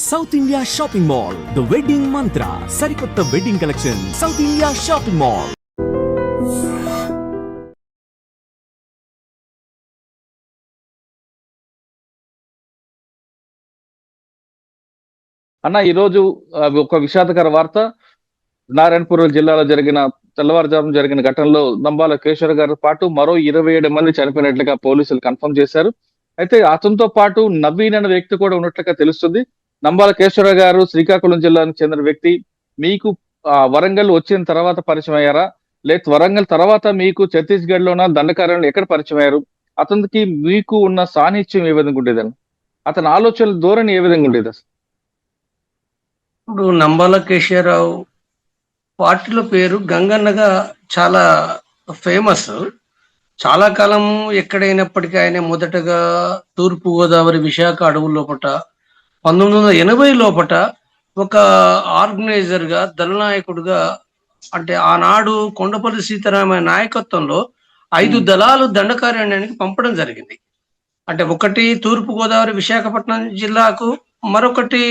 South India shopping mall, the wedding మంత్ర, సరికొత్త wedding collection, south India shopping mall. అన్న, ఈరోజు ఒక విషాదకర వార్త. నారాయణపూర్ జిల్లాలో తెల్లవారుజామున జరిగిన ఘటనలో దంబాల కేశవర్ గారితో పాటు మరో 27 మంది చనిపోయినట్లుగా పోలీసులు కన్ఫర్మ్ చేశారు. అయితే అతనితో పాటు నవీన్ అనే వ్యక్తి కూడా ఉన్నట్లుగా తెలుస్తుంది. దంబాల కేశవర్ గారు శ్రీకాకుళం జిల్లాకు చెందిన వ్యక్తి. మీకు వరంగల్ వచ్చిన తర్వాత పరిచయం అయ్యారా, లేదా వరంగల్ తర్వాత మీకు ఛత్తీస్గఢ్ లోన దండకారణ్యంలో ఎక్కడ పరిచయం అయ్యారు? అతనికి మీకు ఉన్న సాన్నిధ్యం ఏ విధంగా ఉండేదని, అతని ఆలోచనల ధోరణి ఏ విధంగా ఉండేది అసలు? ఇప్పుడు నంబాల కేశవరావు పార్టీలో పేరు గంగన్నగా చాలా ఫేమస్. చాలా కాలం ఎక్కడైనప్పటికీ ఆయన మొదటగా తూర్పు గోదావరి విశాఖ అడవుల లోపట 1980 లోపట ఒక ఆర్గనైజర్ గా, దళనాయకుడుగా, అంటే ఆనాడు కొండపల్లి సీతారామయ్య నాయకత్వంలో 5 దళాలు దండకారణ్యానికి పంపడం జరిగింది. అంటే ఒకటి తూర్పు గోదావరి విశాఖపట్నం జిల్లాకు, మరొకటి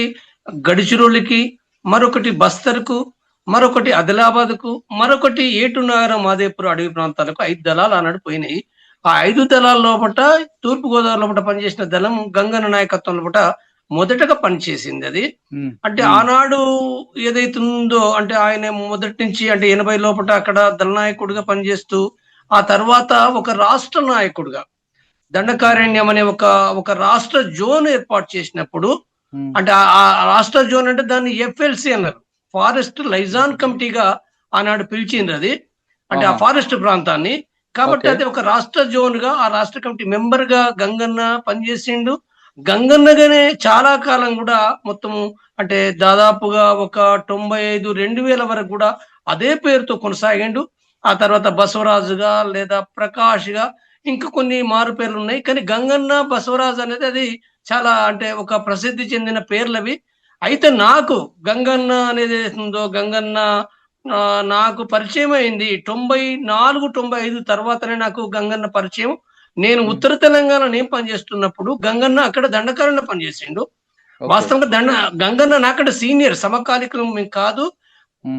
గడిచిరోలికి, మరొకటి బస్తర్కు, మరొకటి ఆదిలాబాద్కు, మరొకటి ఏటునగర మాదేపూర్ అడవి ప్రాంతాలకు 5 దళాలు ఆనాడు పోయినాయి. ఆ 5 దళాల లోపట తూర్పు గోదావరి లోపల పనిచేసిన దళం గంగన్న నాయకత్వం లోపట మొదటగా పనిచేసింది. అది అంటే ఆనాడు ఏదైతుందో, అంటే ఆయన మొదటి నుంచి అంటే 80 లోపట అక్కడ దళనాయకుడిగా పనిచేస్తూ, ఆ తర్వాత ఒక రాష్ట్ర నాయకుడిగా దండకారణ్యం అనే ఒక రాష్ట్ర జోన్ ఏర్పాటు చేసినప్పుడు, అంటే ఆ రాష్ట్ర జోన్ అంటే దాన్ని ఎఫ్ఎల్సి అన్నారు, ఫారెస్ట్ లైజాన్ కమిటీగా ఆనాడు పిలిచింది అది. అంటే ఆ ఫారెస్ట్ ప్రాంతాన్ని, కాబట్టి అది ఒక రాష్ట్ర జోన్ గా ఆ రాష్ట్ర కమిటీ మెంబర్ గా గంగన్న పనిచేసిండు. గంగన్నగానే చాలా కాలం కూడా మొత్తము అంటే దాదాపుగా ఒక 95, 2000 వరకు కూడా అదే పేరుతో కొనసాగిండు. ఆ తర్వాత బసవరాజుగా లేదా ప్రకాష్ గా ఇంకా కొన్ని మారు పేర్లు ఉన్నాయి. కానీ గంగన్న, బసవరాజు అనేది అది చాలా అంటే ఒక ప్రసిద్ధి చెందిన పేర్లవి. అయితే నాకు గంగన్న అనేది ఉందో, గంగన్న నాకు పరిచయం అయింది 94, 95 తర్వాతనే నాకు గంగన్న పరిచయం. నేను ఉత్తర తెలంగాణ నేను పనిచేస్తున్నప్పుడు గంగన్న అక్కడ దండకారణ్యంలో పనిచేసిండు. వాస్తవంగా గంగన్న నాకంటే సీనియర్, సమకాలికం కాదు.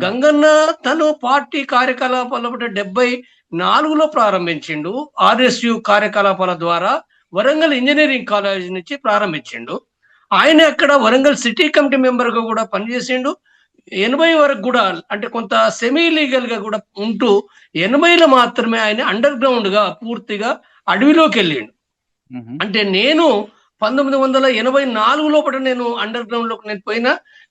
గంగన్న తను పార్టీ కార్యకలాపాల 74లో ప్రారంభించిండు. ఆర్ఎస్యు కార్యకలాపాల ద్వారా వరంగల్ ఇంజనీరింగ్ కాలేజ్ నుంచి ప్రారంభించిండు. ఆయన అక్కడ వరంగల్ సిటీ కమిటీ మెంబర్ గా కూడా పనిచేసిండు. 80 వరకు కూడా అంటే కొంత సెమీ లీగల్ గా కూడా ఉంటూ 80లో మాత్రమే ఆయన అండర్ గ్రౌండ్ గా పూర్తిగా అడవిలోకి వెళ్ళిండు. అంటే నేను 1984 లోపల నేను అండర్ గ్రౌండ్ లోకి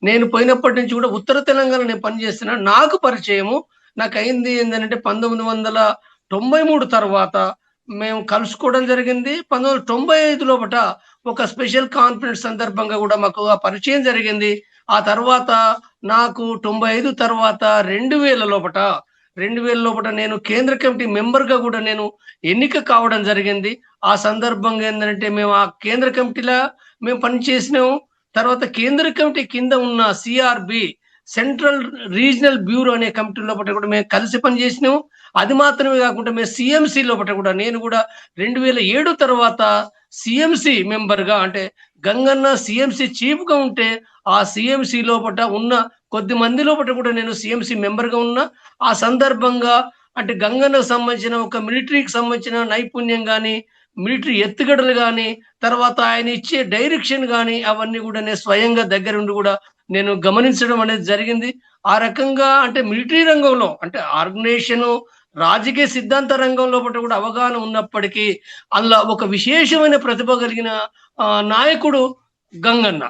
నేను పోయినప్పటి నుంచి కూడా ఉత్తర తెలంగాణ నేను పనిచేస్తున్నా. నాకు పరిచయము నాకు అయింది ఏంటంటే 1993 తర్వాత మేము కలుసుకోవడం జరిగింది. 1995 లోపట ఒక స్పెషల్ కాన్ఫరెన్స్ సందర్భంగా కూడా మాకు ఆ పరిచయం జరిగింది. ఆ తర్వాత నాకు 95 తర్వాత 2000 లోపట నేను కేంద్ర కమిటీ మెంబర్ గా కూడా నేను ఎన్నిక కావడం జరిగింది. ఆ సందర్భంగా ఏంటంటే మేము ఆ కేంద్ర కమిటీలో మేము పనిచేసినాము. తర్వాత కేంద్ర కమిటీ కింద ఉన్న సిఆర్బి, సెంట్రల్ రీజనల్ బ్యూరో అనే కమిటీ లోపల కూడా మేము కలిసి పనిచేసినాము. అది మాత్రమే కాకుండా మేము సిఎంసి లోపల కూడా నేను కూడా 2007 తర్వాత సిఎంసి మెంబర్ గా, అంటే గంగన్న సిఎంసి చీఫ్ గా ఉంటే ఆ సిఎంసి లోపల ఉన్న కొద్ది మంది లోపల కూడా నేను సిఎంసి మెంబర్ గా ఉన్నా. ఆ సందర్భంగా అంటే గంగన్నకు సంబంధించిన ఒక మిలిటరీకి సంబంధించిన నైపుణ్యం కానీ, మిలిటరీ ఎత్తుగడలు కానీ, తర్వాత ఆయన ఇచ్చే డైరెక్షన్ కానీ అవన్నీ కూడా నేను స్వయంగా దగ్గరుండి కూడా నేను గమనించడం అనేది జరిగింది. ఆ రకంగా అంటే మిలిటరీ రంగంలో అంటే ఆర్గనైజేషన్, రాజకీయ సిద్ధాంత రంగంలో కూడా అవగాహన ఉన్నప్పటికీ అందులో ఒక విశేషమైన ప్రతిభ కలిగిన నాయకుడు గంగన్న.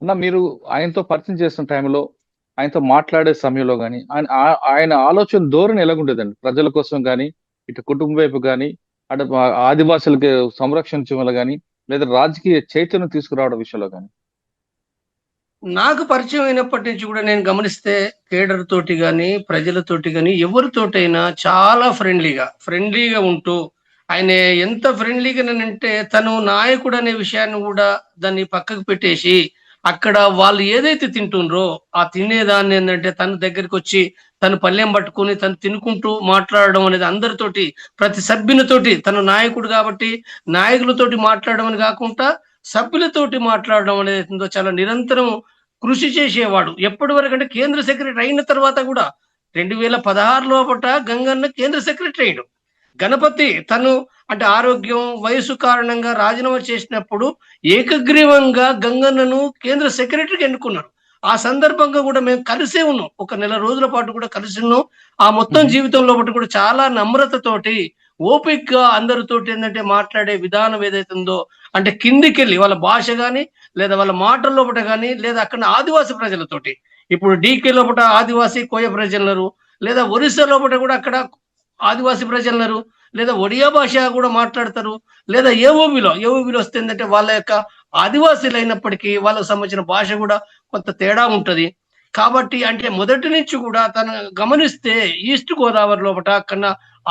అన్న, మీరు ఆయనతో పరిచయం చేస్తున్న టైంలో, ఆయనతో మాట్లాడే సమయంలో కానీ ఆయన ఆలోచన ధోరణి ఎలాగుండేదండి? ప్రజల కోసం కానీ, ఇటు కుటుంబం వైపు కానీ, అటు ఆదివాసులకి సంరక్షించడం కానీ, లేదా రాజకీయ చైతన్యం తీసుకురావడం విషయంలో కానీ? నాకు పరిచయం అయినప్పటి నుంచి కూడా నేను గమనిస్తే కేడర్ తోటి కానీ, ప్రజలతోటి కానీ, ఎవరితోటైనా చాలా ఫ్రెండ్లీగా ఉంటూ, ఆయన ఎంత ఫ్రెండ్లీగానంటే తను నాయకుడు అనే విషయాన్ని కూడా దాన్ని పక్కకు పెట్టేసి అక్కడ వాళ్ళు ఏదైతే తింటుండ్రో ఆ తినేదాన్ని ఏంటంటే తన దగ్గరికి వచ్చి తను పళ్ళెం పట్టుకుని తను తినుకుంటూ మాట్లాడడం అనేది అందరితోటి, ప్రతి సభ్యునితోటి, తన నాయకుడు కాబట్టి నాయకులతోటి మాట్లాడడం అని కాకుండా సభ్యులతోటి మాట్లాడడం అనేది చాలా నిరంతరం కృషి చేసేవాడు. ఎప్పటి వరకు అంటే కేంద్ర సెక్రటరీ అయిన తర్వాత కూడా 2016 లోపట గంగన్న కేంద్ర సెక్రటరీ అయ్యాడు. గణపతి తను అంటే ఆరోగ్యం వయసు కారణంగా రాజీనామా చేసినప్పుడు ఏకగ్రీవంగా గంగన్నను కేంద్ర సెక్రటరీకి ఎన్నుకున్నారు. ఆ సందర్భంగా కూడా మేము కలిసే ఉన్నాం. ఒక నెల రోజుల పాటు కూడా కలిసి ఉన్నాం. ఆ మొత్తం జీవితంలో పాటు కూడా చాలా నమ్రతతోటి ఓపికగా అందరితోటి ఏంటంటే మాట్లాడే విధానం ఏదైతే ఉందో అంటే కిందికెళ్ళి వాళ్ళ భాష గాని లేదా వాళ్ళ మాటల లోపట గాని లేదా అక్కడ ఆదివాసి ప్రజలతోటి ఇప్పుడు డీకే లోపట ఆదివాసి కోయ ప్రజలున్నారు, లేదా ఒరిస్సా లోపట కూడా అక్కడ ఆదివాసి ప్రజలున్నారు, లేదా ఒడియా భాష కూడా మాట్లాడతారు, లేదా ఏఓబిలో వస్తే ఏంటంటే వాళ్ళ యొక్క ఆదివాసీలు అయినప్పటికీ వాళ్ళకు సంబంధించిన భాష కూడా కొంత తేడా ఉంటది. కాబట్టి అంటే మొదటి నుంచి కూడా తను గమనిస్తే ఈస్ట్ గోదావరి లోపట కన్నా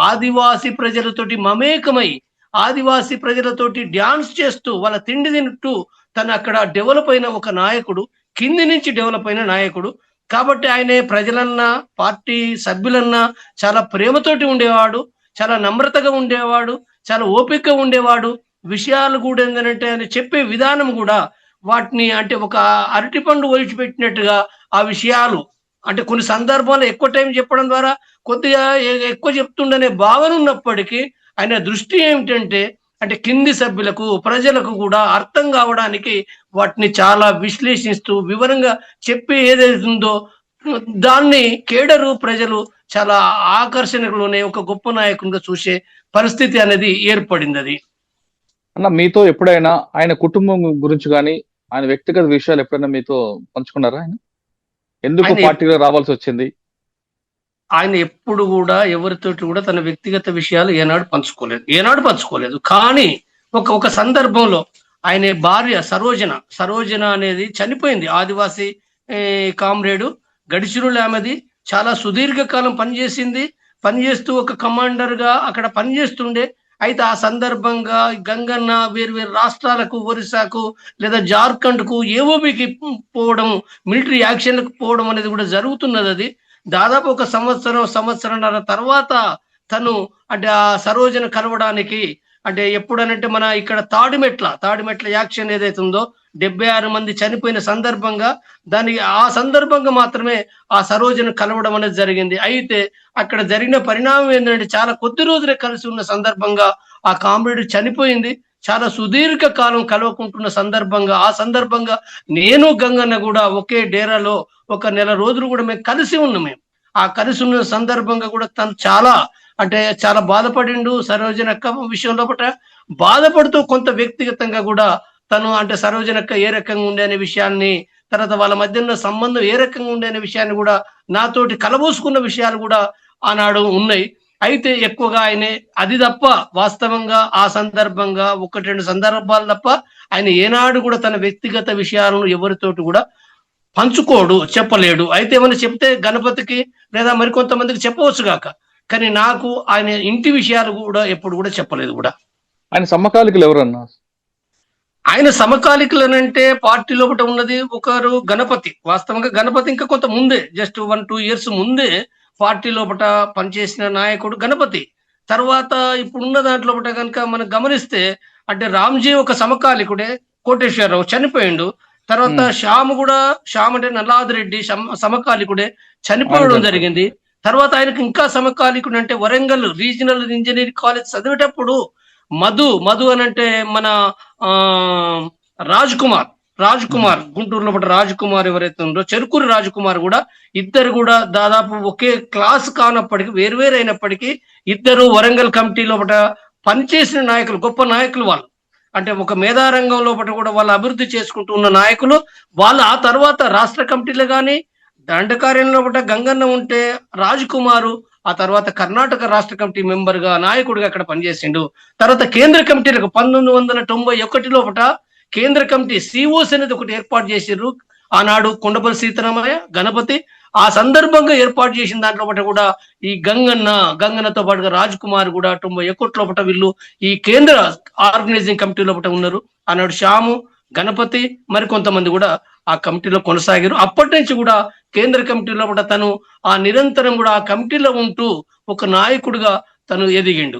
ఆదివాసి ప్రజలతోటి మమేకమై ఆదివాసి ప్రజలతోటి డ్యాన్స్ చేస్తూ వాళ్ళ తిండి తింటూ తను అక్కడ డెవలప్ అయిన ఒక నాయకుడు, కింది నుంచి డెవలప్ అయిన నాయకుడు. కాబట్టి ఆయనే ప్రజలన్నా పార్టీ సభ్యులన్నా చాలా ప్రేమతోటి ఉండేవాడు, చాలా నమ్రతగా ఉండేవాడు, చాలా ఓపికగా ఉండేవాడు. విషయాలు కూడా ఏంటంటే ఆయన చెప్పే విధానం కూడా వాటిని అంటే ఒక అరటిపండు ఒలిచిపెట్టినట్టుగా ఆ విషయాలు అంటే కొన్ని సందర్భాల్లో ఎక్కువ టైం చెప్పడం ద్వారా కొద్దిగా ఎక్కువ చెప్తుండనే భావన ఉన్నప్పటికీ ఆయన దృష్టి ఏమిటంటే అంటే కింది సభ్యులకు ప్రజలకు కూడా అర్థం కావడానికి వాటిని చాలా విశ్లేషిస్తూ వివరంగా చెప్పి ఏదైతే ఉందో దాన్ని కేడరు ప్రజలు చాలా ఆకర్షణలోనే ఒక గొప్ప నాయకునిగా చూసే పరిస్థితి అనేది ఏర్పడింది. అది అన్న మీతో ఎప్పుడైనా ఆయన కుటుంబం గురించి కానీ ఆయన వ్యక్తిగత విషయాలు ఎప్పుడైనా మీతో పంచుకున్నారా? ఆయన ఎందుకు పార్టీలో రావాల్సి వచ్చింది? ఆయన ఎప్పుడు కూడా ఎవరితోటి కూడా తన వ్యక్తిగత విషయాలు ఏనాడు పంచుకోలేదు. కానీ ఒక సందర్భంలో ఆయన భార్య సరోజన అనేది చనిపోయింది. ఆదివాసి కామ్రేడు గడిచిరులు ఆమెది. చాలా సుదీర్ఘకాలం పనిచేస్తూ ఒక కమాండర్ గా అక్కడ పనిచేస్తుండే. అయితే ఆ సందర్భంగా గంగన్న వేరు రాష్ట్రాలకు ఒరిస్సాకు లేదా జార్ఖండ్ కు ఏఓబికి పోవడం, మిలిటరీ యాక్షన్లకు పోవడం అనేది కూడా జరుగుతున్నది. అది దాదాపు ఒక సంవత్సరంన్నర తర్వాత తను అంటే ఆ సరోజన కలవడానికి అంటే ఎప్పుడనంటే మన ఇక్కడ తాడిమెట్ల యాక్షన్ ఏదైతే ఉందో 76 మంది చనిపోయిన సందర్భంగా ఆ సందర్భంగా మాత్రమే ఆ సరోజను కలవడం అనేది జరిగింది. అయితే అక్కడ జరిగిన పరిణామం ఏంటంటే చాలా కొద్ది రోజులే కలిసి ఉన్న సందర్భంగా ఆ కామ్రేడ్ చనిపోయింది. చాలా సుదీర్ఘ కాలం కలవకుంటున్న సందర్భంగా నేను గంగన్న కూడా ఒకే డేరాలో ఒక నెల రోజులు కూడా మేము కలిసి ఉన్నాం. ఆ కలిసి ఉన్న సందర్భంగా కూడా తను చాలా బాధపడిండు. సరోజనక్క విషయంలో బాధపడుతూ కొంత వ్యక్తిగతంగా కూడా తను అంటే సరోజనక్క ఏ రకంగా ఉండే అనే విషయాన్ని, తర్వాత వాళ్ళ మధ్య ఉన్న సంబంధం ఏ రకంగా ఉండే అనే విషయాన్ని కూడా నాతోటి కలబోసుకున్న విషయాలు కూడా ఆనాడు ఉన్నాయి. అయితే ఎక్కువగా ఆయనే అది తప్ప వాస్తవంగా ఆ సందర్భంగా 1-2 సందర్భాలు తప్ప ఆయన ఏనాడు కూడా తన వ్యక్తిగత విషయాలను ఎవరితోటి కూడా చెప్పలేడు. అయితే ఏమైనా చెప్తే గణపతికి లేదా మరికొంతమందికి చెప్పవచ్చు గాక, కానీ నాకు ఆయన ఇంటి విషయాలు కూడా ఎప్పుడు కూడా చెప్పలేదు కూడా. ఆయన సమకాలికులు ఎవరన్నా? ఆయన సమకాలికులనంటే పార్టీ లోపల ఉన్నది ఒకరు గణపతి. వాస్తవంగా గణపతి ఇంకా కొంత ముందే జస్ట్ 1-2 ఇయర్స్ ముందే పార్టీ లోపల పనిచేసిన నాయకుడు గణపతి. తర్వాత ఇప్పుడున్న దాంట్లో కనుక మనం గమనిస్తే అంటే రామ్జీ ఒక సమకాలికుడే, కోటేశ్వరరావు చనిపోయిండు. తర్వాత శ్యామ్ అంటే నల్లాది రెడ్డి సమకాలికుడే చనిపోవడం జరిగింది. తర్వాత ఆయనకు ఇంకా సమకాలికుడు అంటే వరంగల్ రీజనల్ ఇంజనీరింగ్ కాలేజ్ చదివేటప్పుడు మధు అని అంటే మన రాజ్ కుమార్ గుంటూరులో రాజ్ కుమార్ ఎవరైతే ఉందో చెరుకూరి రాజ్ కుమార్ కూడా ఇద్దరు కూడా దాదాపు ఒకే క్లాస్ కానప్పటికీ వేరువేరు అయినప్పటికీ ఇద్దరు వరంగల్ కమిటీ లోపల పనిచేసిన నాయకులు, గొప్ప నాయకులు వాళ్ళు. అంటే ఒక మేధారంగం లోపల కూడా వాళ్ళు అభివృద్ధి చేసుకుంటూ ఉన్న నాయకులు వాళ్ళు. ఆ తర్వాత రాష్ట్ర కమిటీలు కానీ దండకార్యంలో గంగన్న ఉంటే రాజ్ కుమారు ఆ తర్వాత కర్ణాటక రాష్ట్ర కమిటీ మెంబర్ గా నాయకుడిగా అక్కడ పనిచేసిండు. తర్వాత కేంద్ర కమిటీలకు 1991 లోపల కేంద్ర కమిటీ సిఓస్ అనేది ఒకటి ఏర్పాటు చేసిర్రు. ఆనాడు కొండపల్లి సీతారామయ్య, గణపతి ఆ సందర్భంగా ఏర్పాటు చేసిన దాంట్లో కూడా ఈ గంగన్నతో పాటుగా రాజ్ కుమార్ కూడా 91 లోపల వీళ్ళు ఈ కేంద్ర ఆర్గనైజింగ్ కమిటీ లోపల ఉన్నారు. ఆనాడు శ్యాము, గణపతి మరికొంతమంది కూడా ఆ కమిటీలో కొనసాగారు. అప్పటి నుంచి కూడా కేంద్ర కమిటీలో కూడా తను ఆ నిరంతరం కూడా ఆ కమిటీలో ఉంటూ ఒక నాయకుడిగా తను ఎదిగిండు.